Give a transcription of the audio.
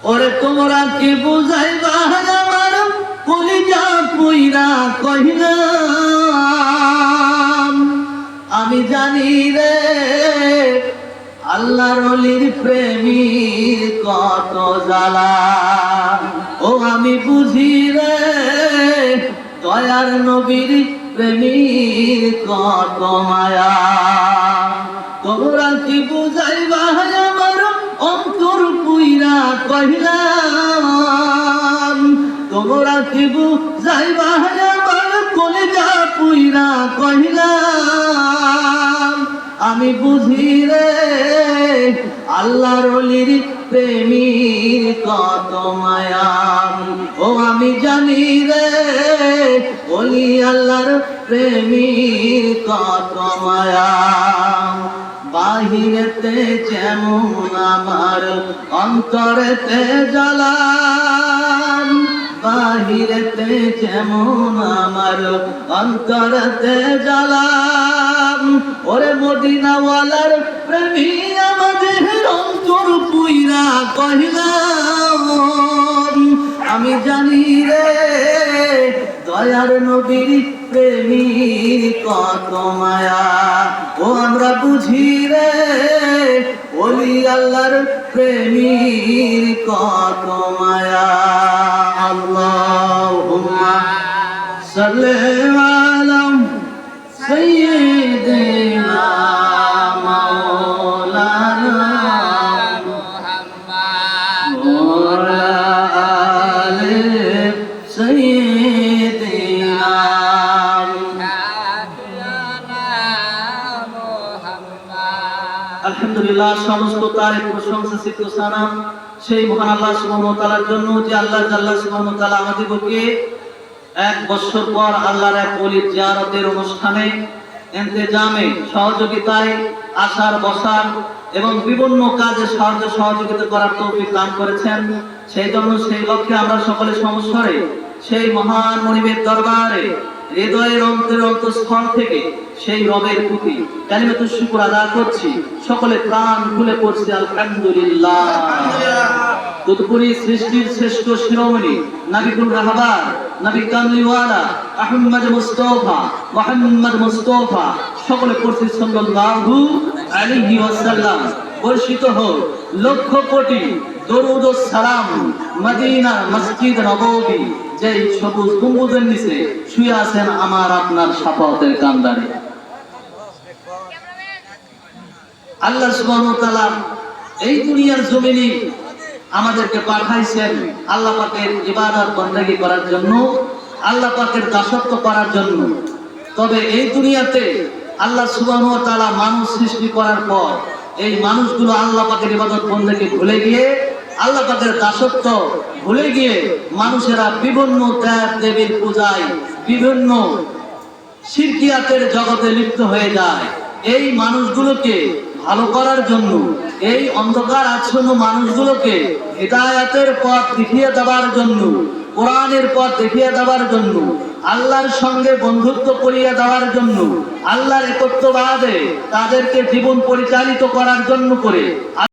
ওরে তোমরা কি বুঝাইবা আমার কলিজা পুইরা কহিলাম আমি জানি রে আল্লাহর ওলির প্রেমীর কত জ্বালা ও আমি বুঝি রে দয়ার নবীর প্রেমীর কত মায়া তোমরা কি বুঝাইবা আমার অন্তর পুইরা কহিলাম তোমরা কি বুঝাইবা আমার কলিজা পুইরা কহিলাম আমি বুঝি রে আল্লাহর ওলির প্রেমীর কত মায়া ও আমি জানি রে ওলি আল্লাহর প্রেমীর কত মায়া বাহিরেতে যেমন আমার অন্তরেতে জ্বালা বাহিরেতে যেমন আমার অন্তরেতে জ্বালা ওরে মদিনাওয়ালার প্রেমী আমাদের অন্তর পুইরা কহিলাম আমি জানি রে দয়ার নবীর প্রেমীর কত মায়া ও আমরা বুঝি রে ওলি আল্লাহর প্রেমীর কত মায়া আল্লাহুম্মা সাল্লি আলা সাইয়্যিদিনা মাওলানা মুহাম্মদ ওয়া আলি সাইয়্যিদিনা আলহামদুলিল্লাহ সমস্ত তারিফ প্রশংসা সিফত সালাম সেই মহান আল্লাহ সুবহানাহু ওয়া তাআলার জন্য যে আল্লাহ জাল্লা সুবহানাহু ওয়া তাআলা আমাদেরকে এক বছর পর আল্লাহর এক ওলির জিয়ারতের অনুষ্ঠানে ইন্তেজামে সহযোগিতায় আসার বসার এবং বিভিন্ন কাজে সহযোগিতা করার তৌফিক দান করেছেন সেই জন্য সেই লক্ষ্যে আমরা সকলে সমস্বরে সেই মহান মনিবের দরবারে হৃদয়ের অন্তঃস্থল থেকে সেই রবের প্রতি কালিমাতুশ শুকর আদায় করছি সকলে প্রাণ খুলে পড়ছি আলহামদুলিল্লাহ তদুপরি সৃষ্টির শ্রেষ্ঠ শিরোমণি নবিকুল রাহবার নবী কামলিওয়ালা আহমদ মুস্তাফা মুহাম্মদ মুস্তাফা সকলে পড়ছি সাল্লাল্লাহু আলাইহি ওয়াসাল্লাম বর্ষিত হোক লক্ষ কোটি দরুদ ও সালাম মদিনা মসজিদ নববী যেই সবুজ গম্বুজের নিচে শুয়ে আছেন আমার আপনার শাফাতের কান্দারে আল্লাহ সুবহানাহু ওয়া তাআলা এই দুনিয়ার জমিনে আমাদেরকে পাঠাইছেন আল্লাহ পাকের ইবাদত বندگی করার জন্য আল্লাহ পাকের দাসত্ব করার জন্য তবে এই দুনিয়াতে আল্লাহ সুবহানাহু ওয়া তাআলা মানুষ সৃষ্টি করার পর এই মানুষগুলো আল্লাহ পাকের ইবাদত বندگی ভুলে গিয়ে আল্লাহ পাকের দাসত্ব ভুলে গিয়ে মানুষেরা বিভিন্ন দেব দেবীর পূজায় বিভিন্ন শিরকিয়াতের জগতে লিপ্ত হয়ে যায় এই মানুষগুলোকে ভালো করার জন্য এই অন্ধকার আচ্ছন্ন মানুষগুলোকে হিদায়াতের পথ দেখিয়ে দেওয়ার জন্য কোরআনের পথ দেখিয়ে দেওয়ার জন্য আল্লাহর সঙ্গে বন্ধুত্ব করিয়ে দেওয়ার জন্য আল্লাহর একত্ববাদে তাদেরকে জীবন পরিচালিত করার জন্য করে